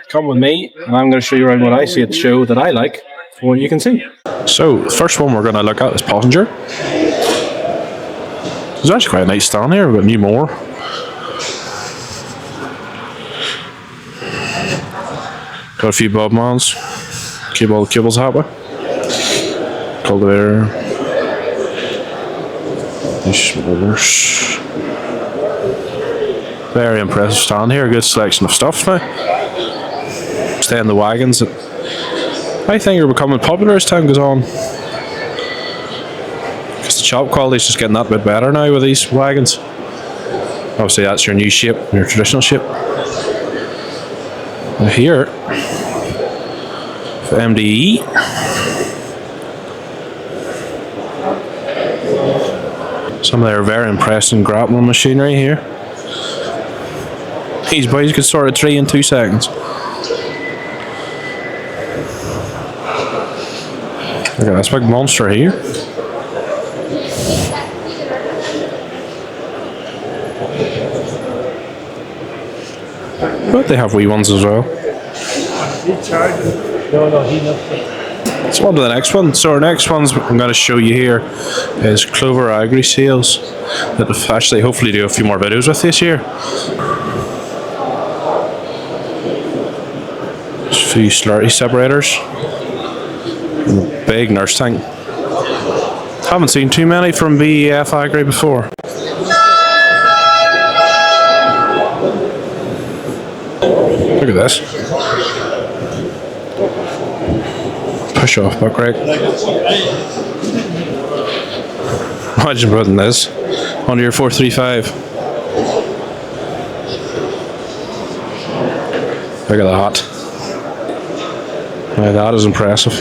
Come with me, and I'm going to show you around what I see at the show that I like, from what you can see. So, the first one we're going to look at is Pottinger. There's actually quite a nice stand here. We've got new mower. Got a few Bobmans. Keep all the cables happy. Cultivator. These mowers. Very impressive stand here. A good selection of stuff now. Stay in the wagons that I think are becoming popular as time goes on. Because the chop quality is just getting that bit better now with these wagons. Obviously that's your new shape, your traditional shape. Now here, for MDE. Some of their very impressive grappling machinery here. These boys could sort a tree in 2 seconds. Look at this big monster here. But they have wee ones as well. So on to the next one. So our next ones I'm going to show you here is Clover Agri sales that we'll actually hopefully do a few more videos with this year. There's a few Slurry separators. And a big nurse tank. Haven't seen too many from BEF Agri before. Look at this. Push off buck rake. Imagine putting this onto your 435. Look at that. Now that is impressive.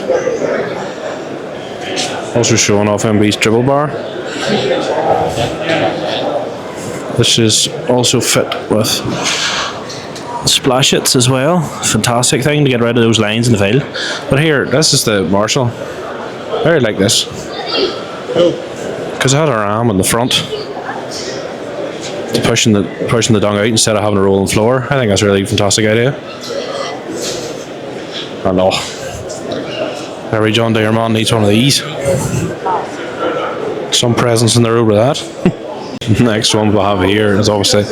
Also showing off MB's dribble bar. This is also fit with splash hits as well. Fantastic thing to get rid of those lines in the field. But here, this is the Marshall. I really like this. Because it has a ram in the front. To pushing the dung out instead of having a rolling floor. I think that's a really fantastic idea. And oh, every John Deere man needs one of these. Some presents in the road with that. Next one we'll have here is obviously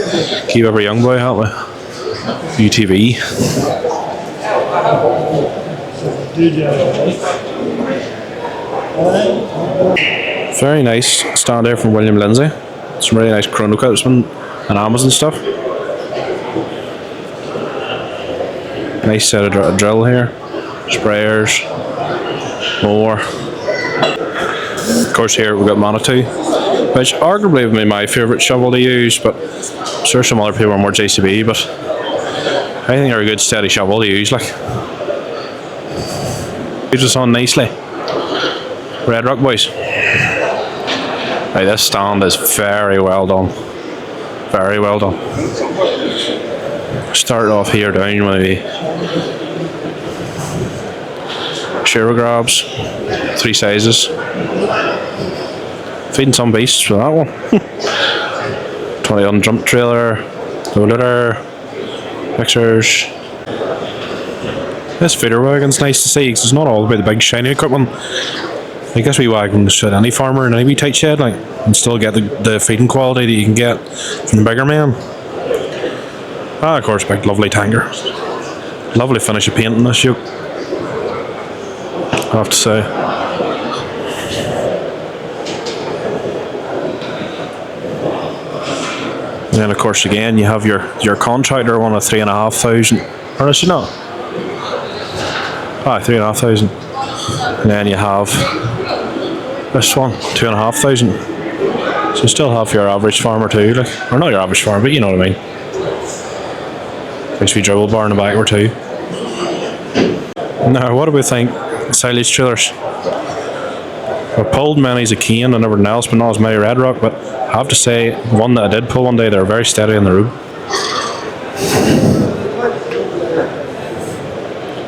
keep every young boy happy. UTV. Very nice stand there from William Lindsay. Some really nice Krone cuts and Amazon stuff. Nice set of drill here. Sprayers. More. Of course here we've got Manitou, which arguably would be my favourite shovel to use, but I'm sure some other people are more JCB, but I think they're a good steady shovel to use. Like, keeps us on nicely. Red Rock boys. Right, this stand is very well done. Very well done. Start off here down maybe. Shearer grabs, 3 sizes. Feeding some beasts with that one. 20 on jump trailer, low litter, mixers. This feeder wagon's nice to see because it's not all about the big shiny equipment. I guess we wagons should any farmer in any wee tight shed like and still get the feeding quality that you can get from the bigger man. Ah, of course, big lovely tanker. Lovely finish of paint in this yoke, I have to say. And then of course again you have your contractor one of 3,500, or is it not? Ah, 3,500. And then you have this one, 2,500. So you still have your average farmer too, like, or not your average farmer, but you know what I mean. Nice wee dribble bar in the back or two. Now what do we think? Silage trailers. I've pulled many as a cane and everything else, but not as many Red Rock, but I have to say, one that I did pull one day, they were very steady on the road.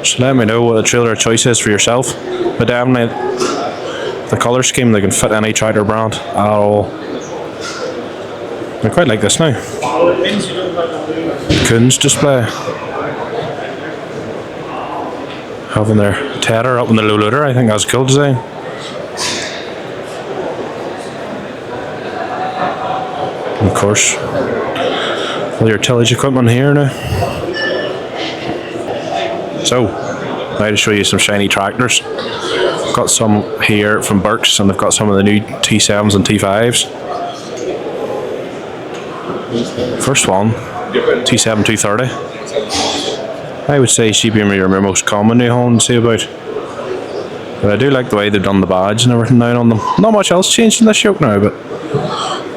So let me know what the trailer of choice is for yourself. But definitely, the colour scheme, they can fit any tractor brand at all. I quite like this now. Coons display. having their tether up in the low loader. I think that's a cool design. And of course, all your tillage equipment here now. So, now to show you some shiny tractors. I've got some here from Burke's, and I've got some of the new T7s and T5s. First one, T7 230. I would say she'd be your most common New Holland to see about. But I do like the way they've done the badge and everything down on them. Not much else changed in this yoke now, but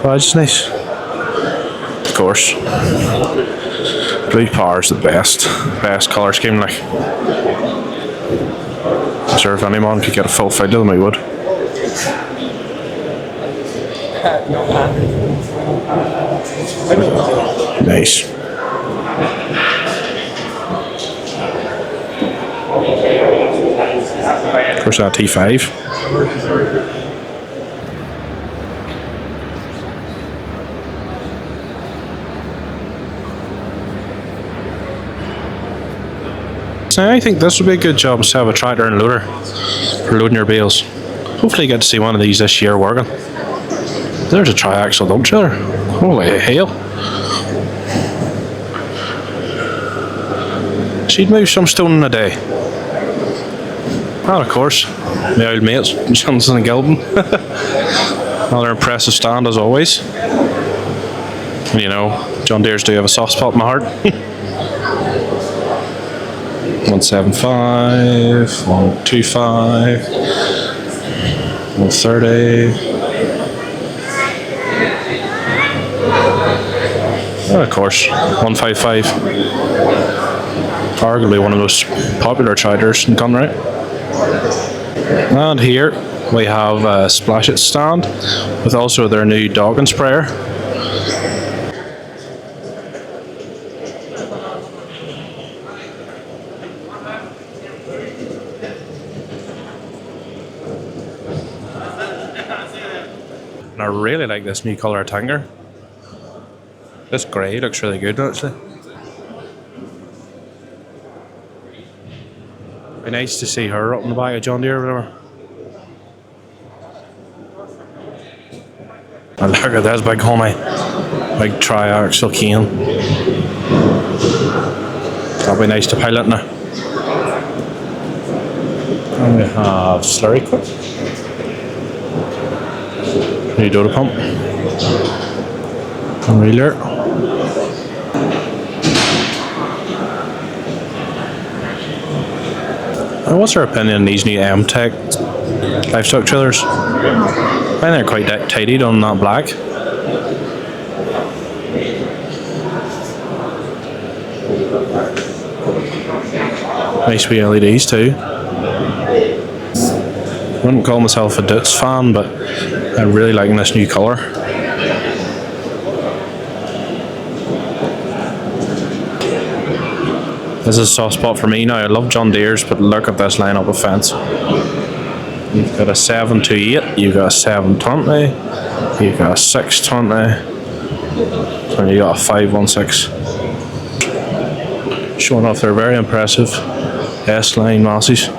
badge is nice. Of course, blue power's the best colour scheme. Like, I'm sure if anyone could get a full fight of them, I would. Nice. Of course, that T5. So I think this would be a good job to have a tractor and loader for loading your bales. Hopefully, you get to see one of these this year working. There's a triaxle dump trailer. Holy hell! She'd move some stone in a day. And of course, my old mates, Johnson and Gilbin. Another impressive stand as always. You know, John Deere's do have a soft spot in my heart. 175, 125, 130. And of course, 155. Arguably one of the most popular tractors in Conroy. And here we have a Splash It stand with also their new dogging sprayer. And I really like this new colour Tanger. This grey looks really good actually. Be nice to see her up in the back of John Deere or whatever. And look at this big homie. Big triaxle cane. That'll be nice to pilot now. And we have Slurry Quick. New Dota pump. And reeler. And what's your opinion on these new M-Tech livestock trailers? I think they're quite tidied on that black. Nice wee LEDs too. I wouldn't call myself a Dutz fan, but I'm really liking this new colour. This is a soft spot for me now. I love John Deere's, but look at this lineup of Fendts. You've got a 728, you've got a 720, you've got a 620, and you've got a 516. Showing off their very impressive S-line massies.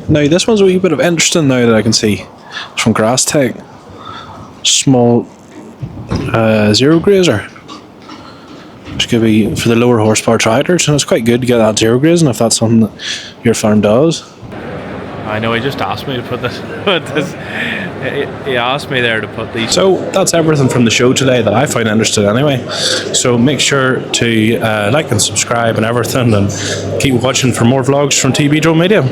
Now this one's a wee bit of interesting now that I can see. It's from Grass Tech. Small zero grazer. Which could be for the lower horsepower tractors, and it's quite good to get that zero grazing if that's something that your farm does. I know, he just asked me to put this. He asked me there to put these. So that's everything from the show today that I find interesting anyway. So make sure to like and subscribe and everything, and keep watching for more vlogs from TB Drone Media.